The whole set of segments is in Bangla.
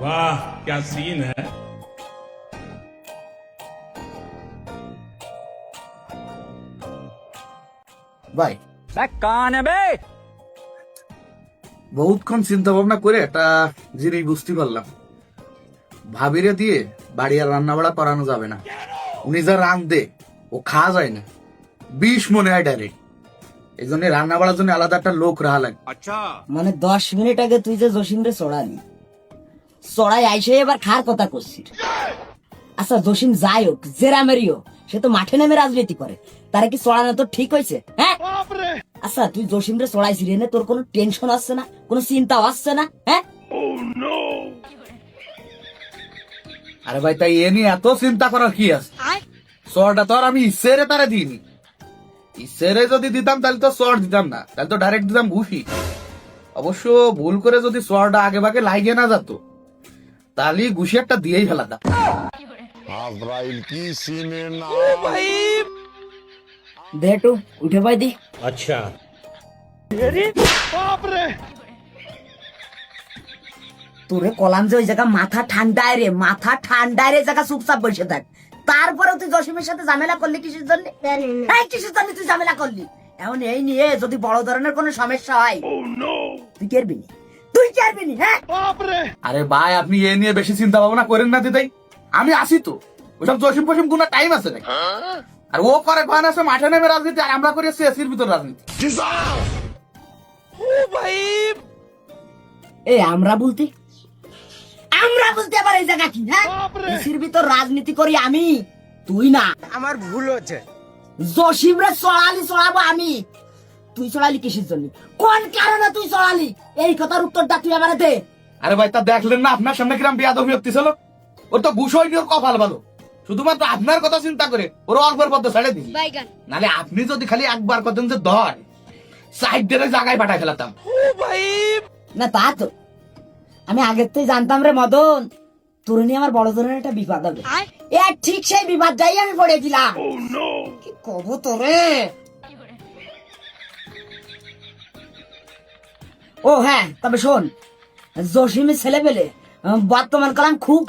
वाह क्या सीन है। ভাই কান বে বহুতক্ষণ চিন্তা ভাবনা করে একটা জিনিস বুঝতে পারলাম, ভাবিরে দিয়ে বাড়ি আর রান্না বাড়া করানো যাবে না। উনি যা রাঁধে ও খাওয়া যায় না, বিষ মনে হয় ডাইরেক্ট। এই জন্য রান্না বাড়ার জন্য আলাদা একটা লোক রাখা লাগে। মানে 10 মিনিট আগে তুই যে জসিমরে চড়ালি, চড়াই আইসে এবার খার কথা করছিস। আচ্ছা জসিম যাই হোক জেরামেরই হোক, সে তো মাঠে নেমে রাজনীতি করে, তারা কি চড়ানো তো ঠিক হয়েছে? হ্যাঁ আচ্ছা তুই জসিমরে চড়াইছিস রে, তোর কোনো টেনশন আসছে না, কোনো চিন্তা আসছে না? হ্যাঁ আরে ভাই তাই এ নিয়ে এত চিন্তা করার কি আছে? চরটা তো আর আমি ইসেরে তারা দিইনি। ইসেরে যদি দিতাম তাহলে তো চর দিতাম না, তাহলে তো ডাইরেক্ট দিতাম ঘুষি। অবশ্য ভুল করে যদি চরটা আগে ভাগে লাগে না যেত, তাহলে ঘুষি একটা দিয়েই ফেলাতাম। আজরাইল কি সিনে না দেটু উঠে পাই দি। अच्छा তোরে কলাম যে ওই জায়গা মাথা ঠান্ডায় রে, মাথা ঠান্ডায় রে, জায়গা চুপচাপ বসে থাক। তারপরেও তুই জসিমের সাথে ঝামেলা করলি কিসের জন্য? এই কিসের জন্য তুই ঝামেলা করলি? এখন এই নিয়ে যদি বড় ধরনের কোনো সমস্যা হয় তুই কেরবি নি, তুই কেরবি নি? হ্যাঁ আরে ভাই আপনি এ নিয়ে বেশি চিন্তা ভাবনা করেন না দিদাই, আমি আসি তো। ওইসব জসিম ফসিম কোন টাইম আছে নাকি? আর ও করে গান আছে মাঠে নেমে রাজনীতি, আর আমরা করি এসির ভিতর রাজনীতি। এই আমরা বলতে আবার এই জায়গা কি? হ্যাঁ এসির ভিতর রাজনীতি করি আমি, তুই না। আমার ভুল হচ্ছে। জসিমরে চড়াবো আমি, তুই চড়ালি কিসের জন্য? কোন কারণে তুই চড়ালি? এই কথার উত্তরটা তুই আমার দে। আরে ভাই তা দেখলেন না আপনার সামনে কিরাম বিয়াদবি হচ্ছিল? ওর তো ঘুষই নিয়ে কপাল ভালো, শুধুমাত্র আপনার কথা চিন্তা করে ওর অল্পের পথে ছেড়ে দিই। নালে আপনি যদি খালি একবার কথা যে ধর সাইড দিয়ে জায়গায় পাঠায় ফেলাতাম। না তা তো আমি আগের থেকে জানতাম রে মদন, তোর নিয়ে আমার বড় ধরনের একটা বিপদ হবে। এ ঠিক সেই বিপদটাই আমি পড়ে দিলাম। কি কব তোরে? ও হ্যাঁ তবে শোন, জসিমের ছেলে পেলে বর্তমান কালাম খুব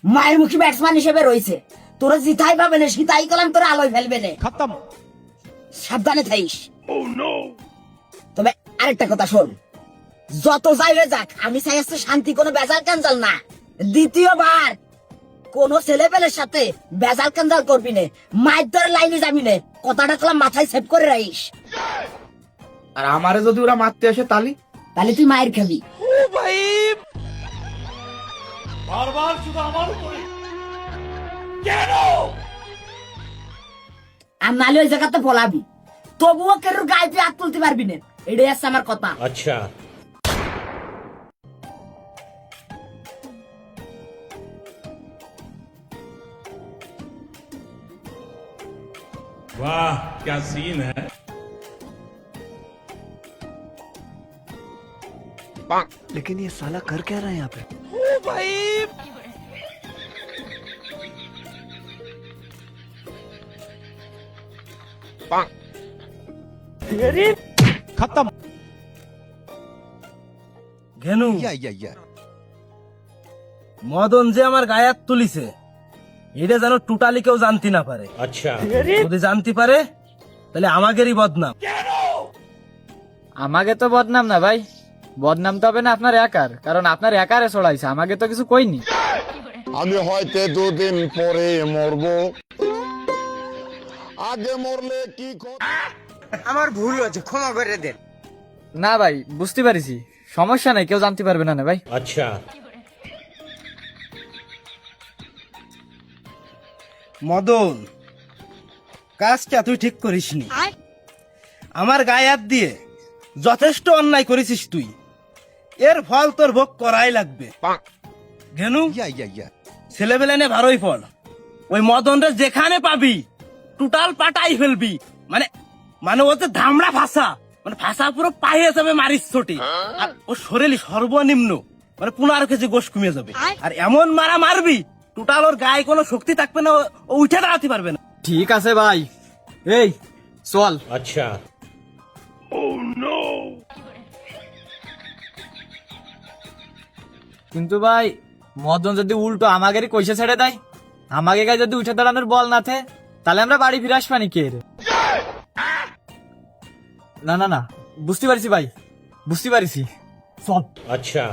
মায়ের মুখী ব্যাটসম্যান হিসেবে রয়েছে। তোরা জিতাই পাবে না, সীতাই কালাম তোরা আলোয় ফেলবে না, সাবধানে থাইস। তবে আরেকটা কথা শোন, যত যাই হয়ে যাক আমি চাই আসছে শান্তি, কোনো বেজাল কাঞ্জাল না। দ্বিতীয়বার কোন ছেলে পেলের সাথে বেজাল কাঞ্জাল করবি না, মায়ের ধরে লাইনে যাবি না, কথাটা তোলা মাথায় সেভ করে রাখিস। আর আমারে যদি ওরা মারতে আসে তাহলে তাহলে তুই মায়ের খাবি। बार-बार শুধু আমার উপরে কেন? আর নাহলে ওই জায়গাতে পলাবি, তবুও কেউ গায়ে তুই হাত তুলতে পারবি না। এটাই আছে আমার কথা। अच्छा वाह क्या सीन है। लेकिन ये साला कर क्या रहा है यहाँ पे? खत्म ঘেনু ইয়া মদন যে আমার গায়াত তুলিছে এটা যেন টোটালি কেউ জানতে না পারে। अच्छा যদি জানতে পারে তাহলে আমাদেরই বদনাম। আমাকে তো বদনাম না ভাই, বদনাম তো হবে না আপনার একার, কারণ আপনার একারে ছড়াইছে, আমাকে তো কিছু কইনি। আমি হয়তো 2 দিন পরে মরবো, আগে মরলে কি আমার ভুল হয়েছে, ক্ষমা করে দেন। না ভাই বুঝতে পারিছি, সমস্যা নাই, কেউ জানতে পারবে না না ভাই। अच्छा মদন কাজটা তুই ঠিক করিসনি, আমার গায়ে হাত দিয়ে যথেষ্ট অন্যায় করেছিস তুই, এর ফল তোর ভোগ করাই লাগবে। ঘেনু ইয়া ছেলেবেলে নে ভালোই ফল, ওই মদন রে যেখানে পাবি টোটাল পাটাই ফেলবি। মানে মানে ওতে ধামড়া ফাঁসা, মানে ফাঁসা পুরো পায়ে যাবে মারিস ছোটি, আর ও শরীর সর্বনিম্ন মানে 15 কেজি গোশ কমে যাবে। আর এমন মারা মারবি টোটাল ওর গায়ে কোনো শক্তি থাকবে না, ও উঠে দাঁড়াতে পারবে না। ঠিক আছে ভাই, এই চল। अच्छा কিন্তু ভাই মদন যদি উল্টো আমাদেরই কইসে ছেড়ে দেয়, আমাকে গায়ে যদি উঠে দাঁড়ানোর বল না থে, তাহলে আমরা বাড়ি ফিরে আসবানি কে রে? না না না, বুঝতে পারছি ভাই, বুঝতে পারছি। চল। अच्छा